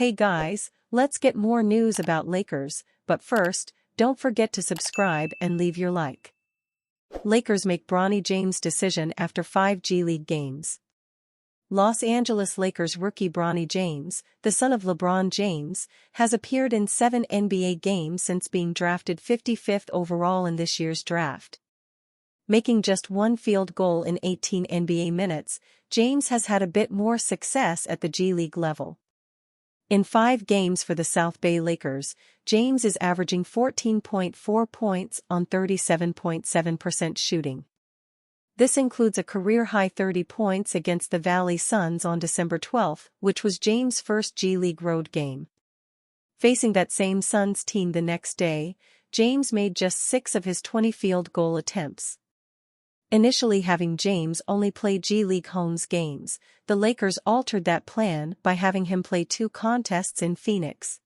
Hey guys, let's get more news about Lakers, but first, don't forget to subscribe and leave your like. Lakers make Bronny James decision after 5 G League games. Los Angeles Lakers rookie Bronny James, the son of LeBron James, has appeared in 7 NBA games since being drafted 55th overall in this year's draft. Making just one field goal in 18 NBA minutes, James has had a bit more success at the G League level. In 5 games for the South Bay Lakers, James is averaging 14.4 points on 37.7% shooting. This includes a career-high 30 points against the Valley Suns on December 12, which was James' first G League road game. Facing that same Suns team the next day, James made just 6 of his 20 field goal attempts. Initially having James only play G League homes games, the Lakers altered that plan by having him play 2 contests in Phoenix.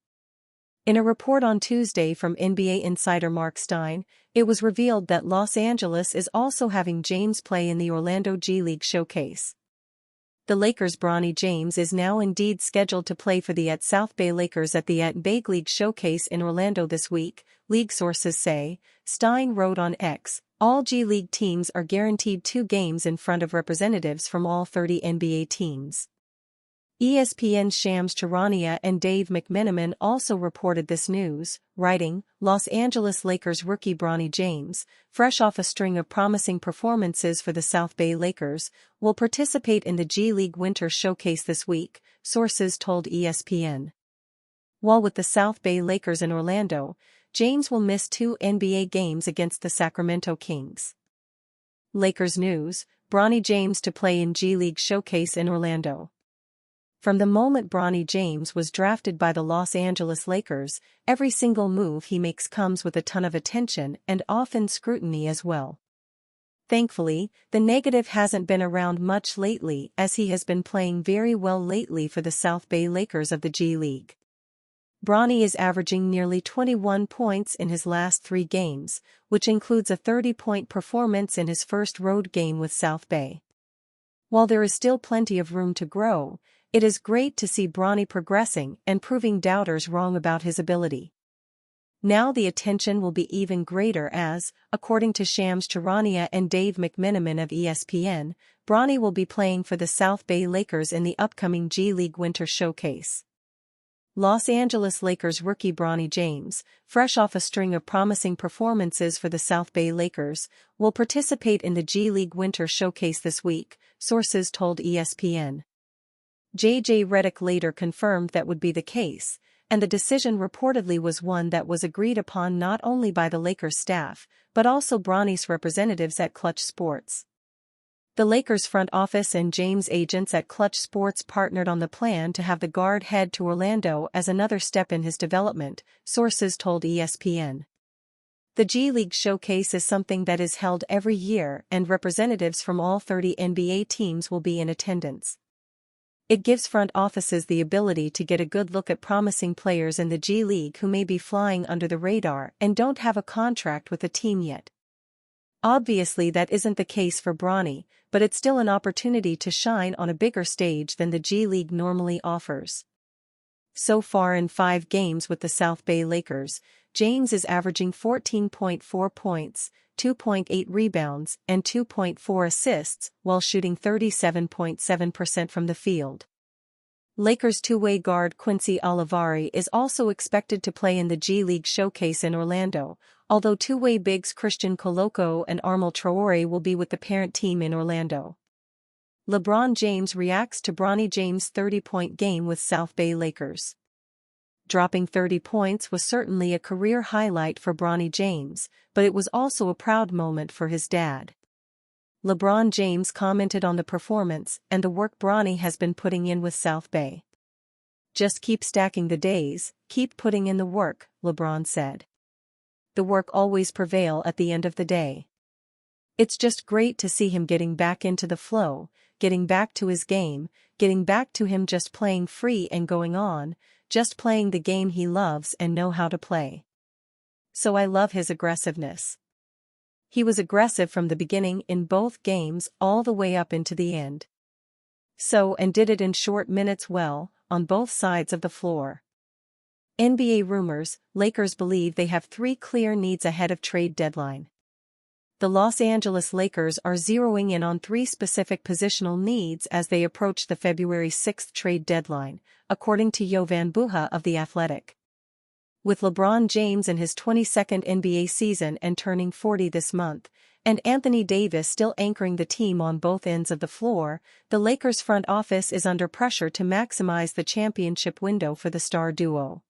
In a report on Tuesday from NBA insider Mark Stein, it was revealed that Los Angeles is also having James play in the Orlando G League showcase. The Lakers' Bronny James is now indeed scheduled to play for the South Bay Lakers at the Big League showcase in Orlando this week, league sources say. Stein wrote on X, "All G League teams are guaranteed 2 games in front of representatives from all 30 NBA teams." ESPN's Shams Charania and Dave McMenamin also reported this news, writing, Los Angeles Lakers rookie Bronny James, fresh off a string of promising performances for the South Bay Lakers, will participate in the G League Winter Showcase this week, sources told ESPN. While with the South Bay Lakers in Orlando, James will miss 2 NBA games against the Sacramento Kings. Lakers news, Bronny James to play in G League Showcase in Orlando. From the moment Bronny James was drafted by the Los Angeles Lakers, every single move he makes comes with a ton of attention and often scrutiny as well. Thankfully, the negative hasn't been around much lately as he has been playing very well lately for the South Bay Lakers of the G League. Bronny is averaging nearly 21 points in his last 3 games, which includes a 30-point performance in his first road game with South Bay. While there is still plenty of room to grow, it is great to see Bronny progressing and proving doubters wrong about his ability. Now the attention will be even greater as, according to Shams Charania and Dave McMenamin of ESPN, Bronny will be playing for the South Bay Lakers in the upcoming G League Winter Showcase. Los Angeles Lakers rookie Bronny James, fresh off a string of promising performances for the South Bay Lakers, will participate in the G League Winter Showcase this week, sources told ESPN. J.J. Redick later confirmed that would be the case, and the decision reportedly was one that was agreed upon not only by the Lakers staff, but also Bronny's representatives at Clutch Sports. The Lakers front office and James' agents at Clutch Sports partnered on the plan to have the guard head to Orlando as another step in his development, sources told ESPN. The G League Showcase is something that is held every year and representatives from all 30 NBA teams will be in attendance. It gives front offices the ability to get a good look at promising players in the G League who may be flying under the radar and don't have a contract with a team yet. Obviously that isn't the case for Bronny, but it's still an opportunity to shine on a bigger stage than the G League normally offers. So far in 5 games with the South Bay Lakers, James is averaging 14.4 points, 2.8 rebounds and 2.4 assists while shooting 37.7% from the field. Lakers two-way guard Quincy Olivari is also expected to play in the G League Showcase in Orlando, although two-way bigs Christian Koloko and Armel Traore will be with the parent team in Orlando. LeBron James reacts to Bronny James' 30-point game with South Bay Lakers. Dropping 30 points was certainly a career highlight for Bronny James, but it was also a proud moment for his dad. LeBron James commented on the performance and the work Bronny has been putting in with South Bay. "Just keep stacking the days, keep putting in the work," LeBron said. "The work always prevails at the end of the day. It's just great to see him getting back into the flow, getting back to his game, getting back to him just playing free and going on, just playing the game he loves and know how to play. So I love his aggressiveness. He was aggressive from the beginning in both games all the way up into the end. And did it in short minutes well, on both sides of the floor. NBA rumors: Lakers believe they have 3 clear needs ahead of trade deadline. The Los Angeles Lakers are zeroing in on 3 specific positional needs as they approach the February 6 trade deadline, according to Jovan Buha of The Athletic. With LeBron James in his 22nd NBA season and turning 40 this month, and Anthony Davis still anchoring the team on both ends of the floor, the Lakers front office is under pressure to maximize the championship window for the star duo.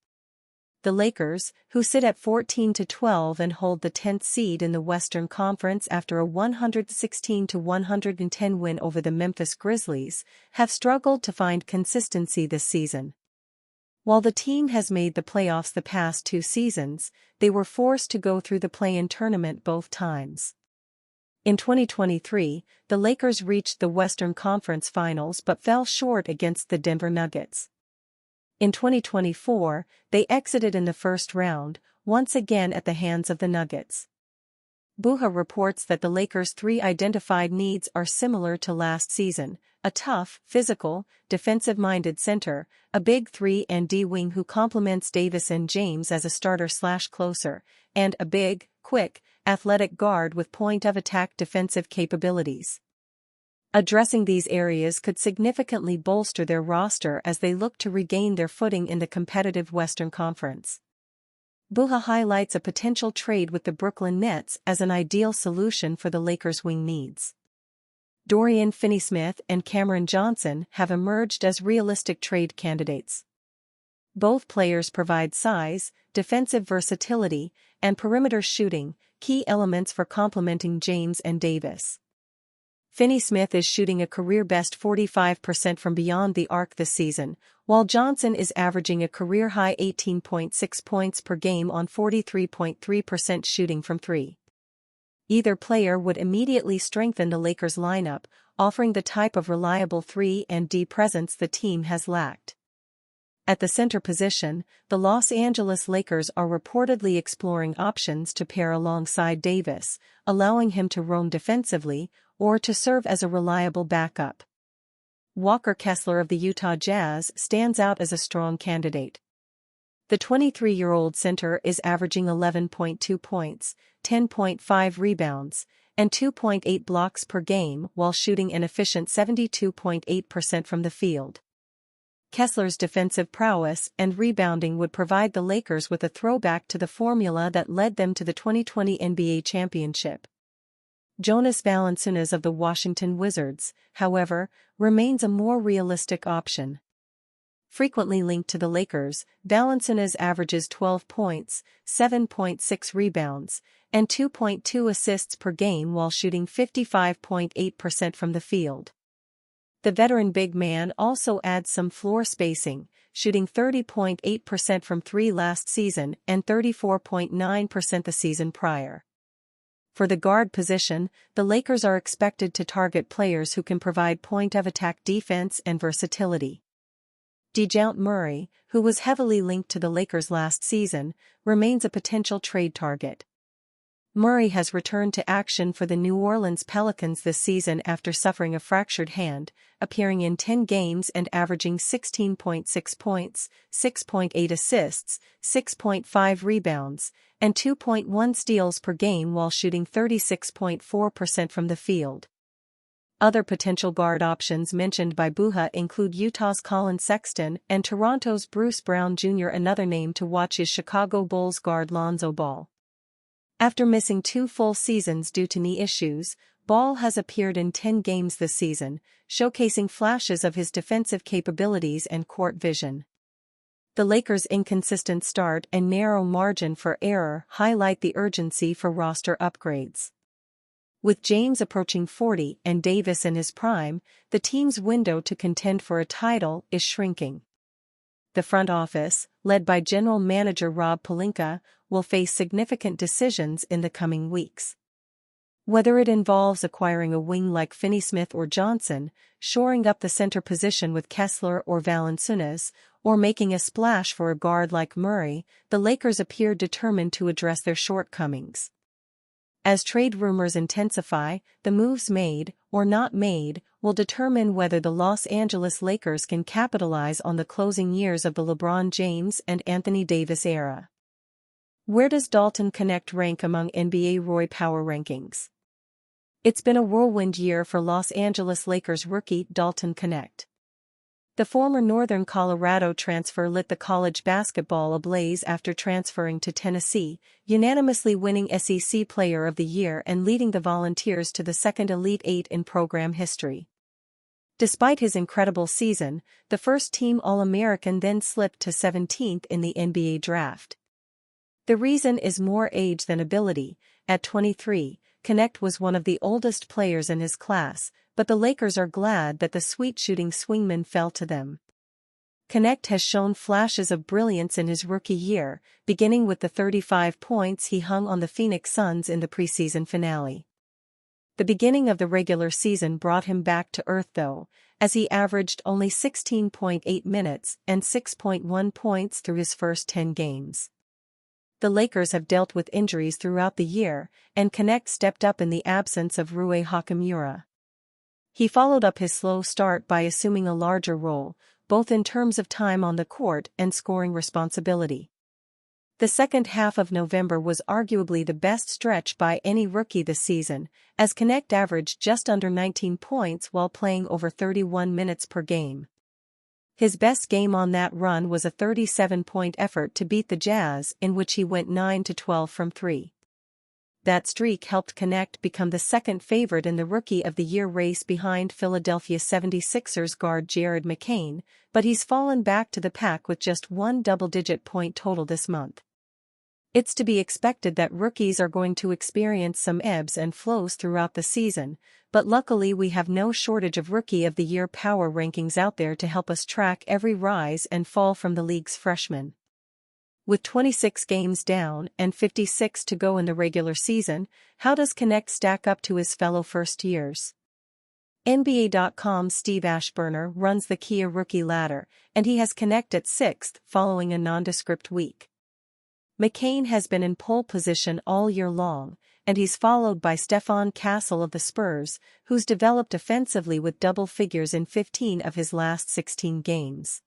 The Lakers, who sit at 14-12 and hold the 10th seed in the Western Conference after a 116-110 win over the Memphis Grizzlies, have struggled to find consistency this season. While the team has made the playoffs the past 2 seasons, they were forced to go through the play-in tournament both times. In 2023, the Lakers reached the Western Conference Finals but fell short against the Denver Nuggets. In 2024, they exited in the first round, once again at the hands of the Nuggets. Buha reports that the Lakers' 3 identified needs are similar to last season: a tough, physical, defensive-minded center, a big 3-and-D wing who complements Davis and James as a starter/closer, and a big, quick, athletic guard with point-of-attack defensive capabilities. Addressing these areas could significantly bolster their roster as they look to regain their footing in the competitive Western Conference. Buha highlights a potential trade with the Brooklyn Nets as an ideal solution for the Lakers' wing needs. Dorian Finney-Smith and Cameron Johnson have emerged as realistic trade candidates. Both players provide size, defensive versatility, and perimeter shooting, key elements for complementing James and Davis. Finney-Smith is shooting a career-best 45% from beyond the arc this season, while Johnson is averaging a career-high 18.6 points per game on 43.3% shooting from 3. Either player would immediately strengthen the Lakers' lineup, offering the type of reliable 3-and-D presence the team has lacked. At the center position, the Los Angeles Lakers are reportedly exploring options to pair alongside Davis, allowing him to roam defensively, or to serve as a reliable backup. Walker Kessler of the Utah Jazz stands out as a strong candidate. The 23-year-old center is averaging 11.2 points, 10.5 rebounds, and 2.8 blocks per game while shooting an efficient 72.8% from the field. Kessler's defensive prowess and rebounding would provide the Lakers with a throwback to the formula that led them to the 2020 NBA championship. Jonas Valanciunas of the Washington Wizards, however, remains a more realistic option. Frequently linked to the Lakers, Valanciunas averages 12 points, 7.6 rebounds, and 2.2 assists per game while shooting 55.8% from the field. The veteran big man also adds some floor spacing, shooting 30.8% from 3 last season and 34.9% the season prior. For the guard position, the Lakers are expected to target players who can provide point-of-attack defense and versatility. DeJounte Murray, who was heavily linked to the Lakers last season, remains a potential trade target. Murray has returned to action for the New Orleans Pelicans this season after suffering a fractured hand, appearing in 10 games and averaging 16.6 points, 6.8 assists, 6.5 rebounds, and 2.1 steals per game while shooting 36.4% from the field. Other potential guard options mentioned by Buha include Utah's Colin Sexton and Toronto's Bruce Brown Jr. Another name to watch is Chicago Bulls guard Lonzo Ball. After missing 2 full seasons due to knee issues, Ball has appeared in 10 games this season, showcasing flashes of his defensive capabilities and court vision. The Lakers' inconsistent start and narrow margin for error highlight the urgency for roster upgrades. With James approaching 40 and Davis in his prime, the team's window to contend for a title is shrinking. The front office, led by General Manager Rob Pelinka, will face significant decisions in the coming weeks. Whether it involves acquiring a wing like Finney-Smith or Johnson, shoring up the center position with Kessler or Valanciunas, or making a splash for a guard like Murray, the Lakers appear determined to address their shortcomings. As trade rumors intensify, the moves made, or not made, will determine whether the Los Angeles Lakers can capitalize on the closing years of the LeBron James and Anthony Davis era. Where does Dalton Knecht rank among NBA Roy Power Rankings? It's been a whirlwind year for Los Angeles Lakers rookie Dalton Knecht. The former Northern Colorado transfer lit the college basketball ablaze after transferring to Tennessee, unanimously winning SEC Player of the Year and leading the Volunteers to the second Elite Eight in program history. Despite his incredible season, the first-team All-American then slipped to 17th in the NBA draft. The reason is more age than ability. At 23, Knecht was one of the oldest players in his class, but the Lakers are glad that the sweet-shooting swingman fell to them. Knecht has shown flashes of brilliance in his rookie year, beginning with the 35 points he hung on the Phoenix Suns in the preseason finale. The beginning of the regular season brought him back to earth though, as he averaged only 16.8 minutes and 6.1 points through his first 10 games. The Lakers have dealt with injuries throughout the year, and Knecht stepped up in the absence of Rui Hachimura. He followed up his slow start by assuming a larger role, both in terms of time on the court and scoring responsibility. The second half of November was arguably the best stretch by any rookie this season, as Knecht averaged just under 19 points while playing over 31 minutes per game. His best game on that run was a 37-point effort to beat the Jazz, in which he went 9-12 from 3. That streak helped Knecht become the second favorite in the Rookie of the Year race behind Philadelphia 76ers guard Jared McCain, but he's fallen back to the pack with just one double-digit point total this month. It's to be expected that rookies are going to experience some ebbs and flows throughout the season, but luckily we have no shortage of Rookie of the Year power rankings out there to help us track every rise and fall from the league's freshmen. With 26 games down and 56 to go in the regular season, how does Knecht stack up to his fellow first-years? NBA.com's Steve Ashburner runs the Kia rookie ladder, and he has Knecht at 6th following a nondescript week. McCain has been in pole position all year long, and he's followed by Stephon Castle of the Spurs, who's developed offensively with double figures in 15 of his last 16 games.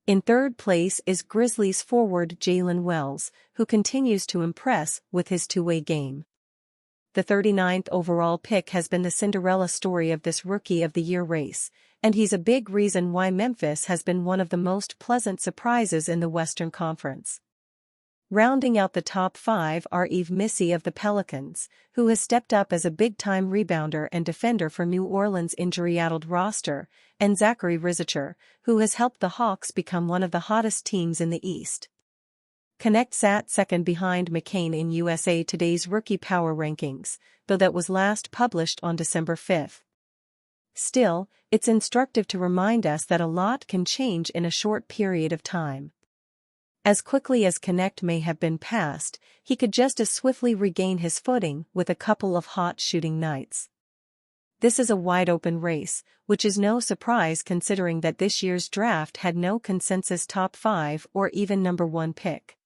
In third place is Grizzlies forward Jalen Wells, who continues to impress with his two-way game. The 39th overall pick has been the Cinderella story of this Rookie of the Year race, and he's a big reason why Memphis has been one of the most pleasant surprises in the Western Conference. Rounding out the top 5 are Yves Missi of the Pelicans, who has stepped up as a big-time rebounder and defender for New Orleans' injury-addled roster, and Zachary Rizicher, who has helped the Hawks become one of the hottest teams in the East. Knecht sat second behind McCain in USA Today's Rookie Power Rankings, though that was last published on December 5. Still, it's instructive to remind us that a lot can change in a short period of time. As quickly as Knecht may have been passed, he could just as swiftly regain his footing with a couple of hot shooting nights. This is a wide-open race, which is no surprise considering that this year's draft had no consensus top 5 or even number 1 pick.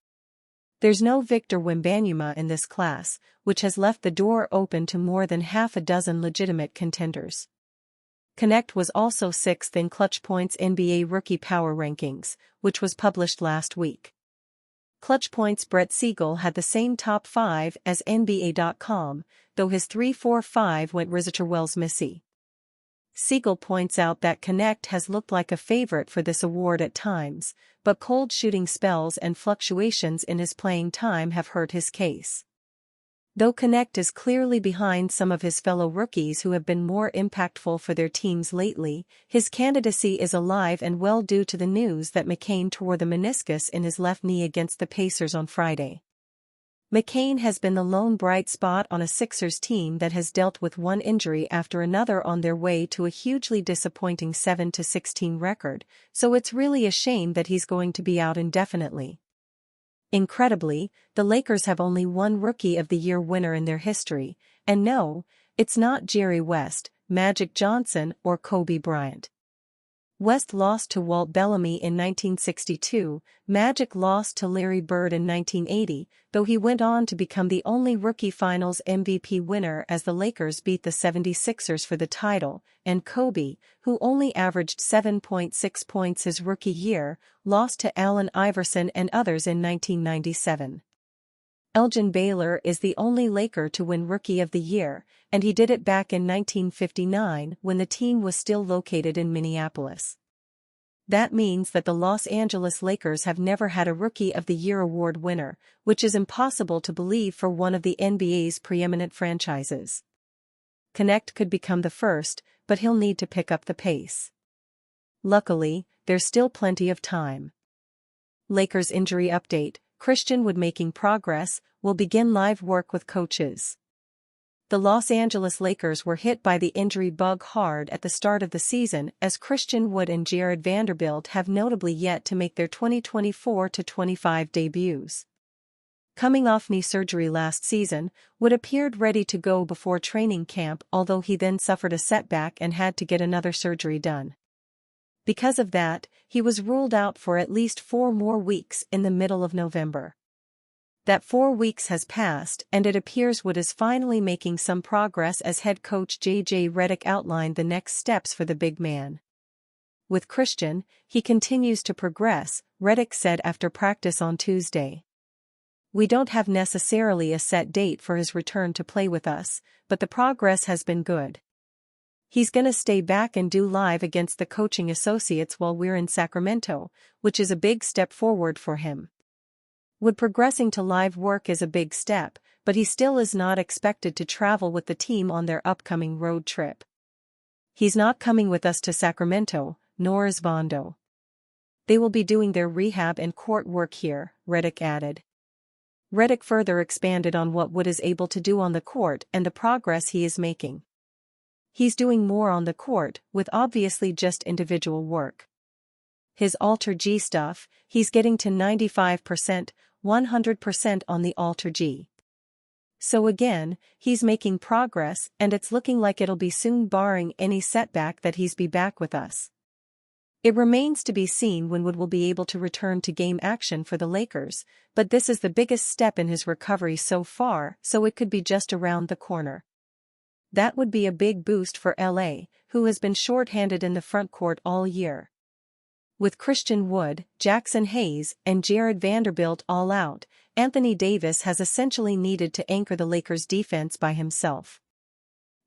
There's no Victor Wembanyama in this class, which has left the door open to more than half a dozen legitimate contenders. Knecht was also 6th in Clutch Points NBA Rookie Power Rankings, which was published last week. Clutch Points' Brett Siegel had the same top 5 as NBA.com, though his 3-4-5 went Rizicher Wells Missi. Siegel points out that Knecht has looked like a favorite for this award at times, but cold shooting spells and fluctuations in his playing time have hurt his case. Though Knecht is clearly behind some of his fellow rookies who have been more impactful for their teams lately, his candidacy is alive and well due to the news that McCain tore the meniscus in his left knee against the Pacers on Friday. McCain has been the lone bright spot on a Sixers team that has dealt with one injury after another on their way to a hugely disappointing 7-16 record, so it's really a shame that he's going to be out indefinitely. Incredibly, the Lakers have only one Rookie of the Year winner in their history, and no, it's not Jerry West, Magic Johnson or Kobe Bryant. West lost to Walt Bellamy in 1962, Magic lost to Larry Bird in 1980, though he went on to become the only rookie Finals MVP winner as the Lakers beat the 76ers for the title, and Kobe, who only averaged 7.6 points his rookie year, lost to Allen Iverson and others in 1997. Elgin Baylor is the only Laker to win Rookie of the Year, and he did it back in 1959 when the team was still located in Minneapolis. That means that the Los Angeles Lakers have never had a Rookie of the Year award winner, which is impossible to believe for one of the NBA's preeminent franchises. Connect could become the first, but he'll need to pick up the pace. Luckily, there's still plenty of time. Lakers injury update: Christian Wood making progress, will begin live work with coaches. The Los Angeles Lakers were hit by the injury bug hard at the start of the season, as Christian Wood and Jared Vanderbilt have notably yet to make their 2024-25 debuts. Coming off knee surgery last season, Wood appeared ready to go before training camp, although he then suffered a setback and had to get another surgery done. Because of that, he was ruled out for at least 4 more weeks in the middle of November. That 4 weeks has passed, and it appears Wood is finally making some progress as head coach J.J. Redick outlined the next steps for the big man. With Christian, he continues to progress, Redick said after practice on Tuesday. We don't have necessarily a set date for his return to play with us, but the progress has been good. He's gonna stay back and do live against the coaching associates while we're in Sacramento, which is a big step forward for him. Wood progressing to live work is a big step, but he still is not expected to travel with the team on their upcoming road trip. He's not coming with us to Sacramento, nor is Vondo. They will be doing their rehab and court work here, Redick added. Redick further expanded on what Wood is able to do on the court and the progress he is making. He's doing more on the court, with obviously just individual work. His Alter G stuff, he's getting to 95%, 100% on the Alter G. So again, he's making progress, and it's looking like it'll be soon barring any setback that he's be back with us. It remains to be seen when Wood will be able to return to game action for the Lakers, but this is the biggest step in his recovery so far, so it could be just around the corner. That would be a big boost for LA, who has been short-handed in the frontcourt all year. With Christian Wood, Jackson Hayes, and Jared Vanderbilt all out, Anthony Davis has essentially needed to anchor the Lakers' defense by himself.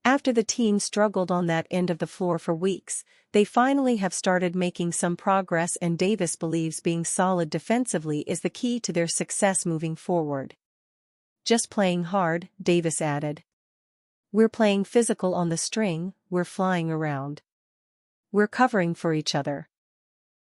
After the team struggled on that end of the floor for weeks, they finally have started making some progress, and Davis believes being solid defensively is the key to their success moving forward. Just playing hard, Davis added. We're playing physical on the string, we're flying around. We're covering for each other.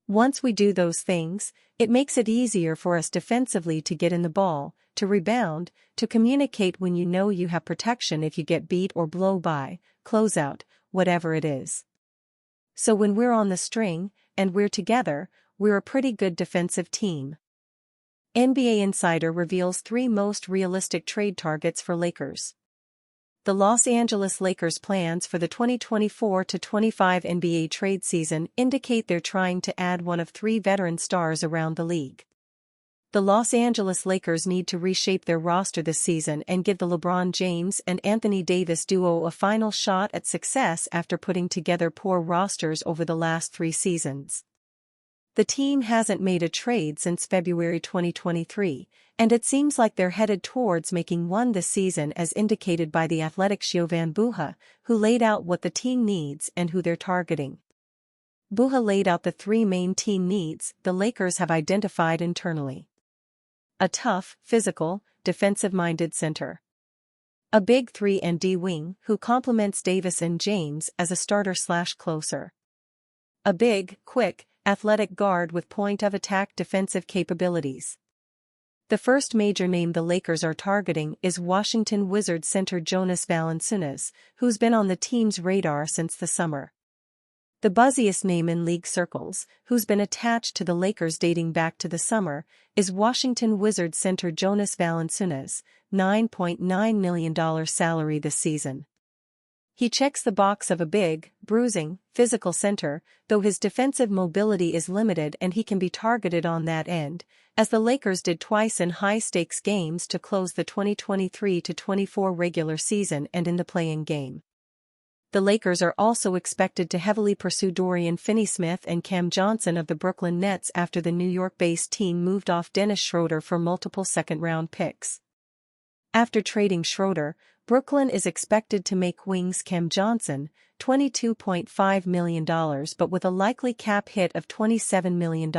Once we do those things, it makes it easier for us defensively to get in the ball, to rebound, to communicate when you know you have protection if you get beat or blow by, close out, whatever it is. So when we're on the string, and we're together, we're a pretty good defensive team. NBA Insider reveals 3 most realistic trade targets for Lakers. The Los Angeles Lakers' plans for the 2024-25 NBA trade season indicate they're trying to add one of 3 veteran stars around the league. The Los Angeles Lakers need to reshape their roster this season and give the LeBron James and Anthony Davis duo a final shot at success after putting together poor rosters over the last 3 seasons. The team hasn't made a trade since February 2023, and it seems like they're headed towards making one this season, as indicated by The Athletic's Jovan Buha, who laid out what the team needs and who they're targeting. Buha laid out the 3 main team needs the Lakers have identified internally. A tough, physical, defensive-minded center. A big 3-and-D wing who complements Davis and James as a starter/closer. A big, quick, athletic guard with point-of-attack defensive capabilities. The first major name the Lakers are targeting is Washington Wizards center Jonas Valanciunas, who's been on the team's radar since the summer. The buzziest name in league circles, who's been attached to the Lakers dating back to the summer, is Washington Wizards center Jonas Valanciunas, $9.9 million salary this season. He checks the box of a big, bruising, physical center, though his defensive mobility is limited and he can be targeted on that end, as the Lakers did twice in high-stakes games to close the 2023-24 regular season and in the play-in game. The Lakers are also expected to heavily pursue Dorian Finney-Smith and Cam Johnson of the Brooklyn Nets after the New York-based team moved off Dennis Schroeder for multiple second-round picks. After trading Schroeder, Brooklyn is expected to make wings Cam Johnson, $22.5 million but with a likely cap hit of $27 million,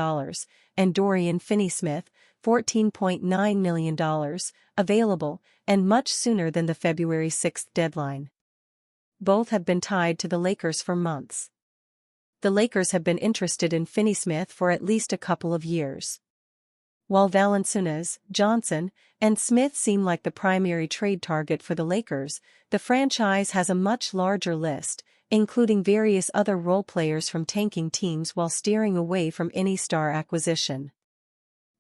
and Dorian Finney-Smith, $14.9 million, available, and much sooner than the February 6 deadline. Both have been tied to the Lakers for months. The Lakers have been interested in Finney-Smith for at least a couple of years. While Valanciunas, Johnson, and Smith seem like the primary trade target for the Lakers, the franchise has a much larger list, including various other role players from tanking teams while steering away from any star acquisition.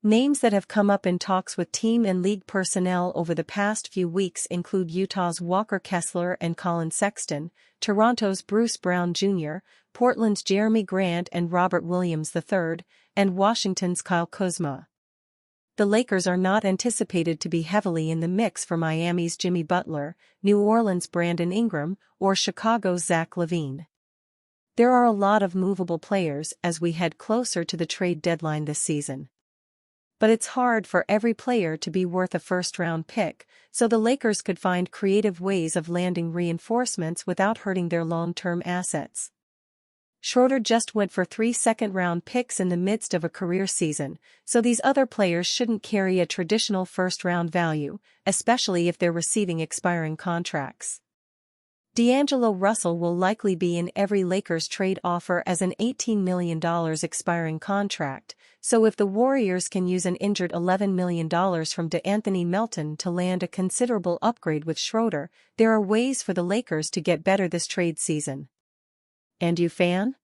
Names that have come up in talks with team and league personnel over the past few weeks include Utah's Walker Kessler and Colin Sexton, Toronto's Bruce Brown Jr., Portland's Jeremy Grant and Robert Williams III, and Washington's Kyle Kuzma. The Lakers are not anticipated to be heavily in the mix for Miami's Jimmy Butler, New Orleans' Brandon Ingram, or Chicago's Zach LaVine. There are a lot of movable players as we head closer to the trade deadline this season. But it's hard for every player to be worth a first-round pick, so the Lakers could find creative ways of landing reinforcements without hurting their long-term assets. Schroeder just went for 3 second-round picks in the midst of a career season, so these other players shouldn't carry a traditional first-round value, especially if they're receiving expiring contracts. D'Angelo Russell will likely be in every Lakers trade offer as an $18 million expiring contract, so if the Warriors can use an injured $11 million from DeAnthony Melton to land a considerable upgrade with Schroeder, there are ways for the Lakers to get better this trade season. And you, fan?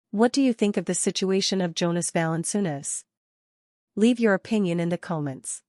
What do you think of the situation of Jonas Valanciunas? Leave your opinion in the comments.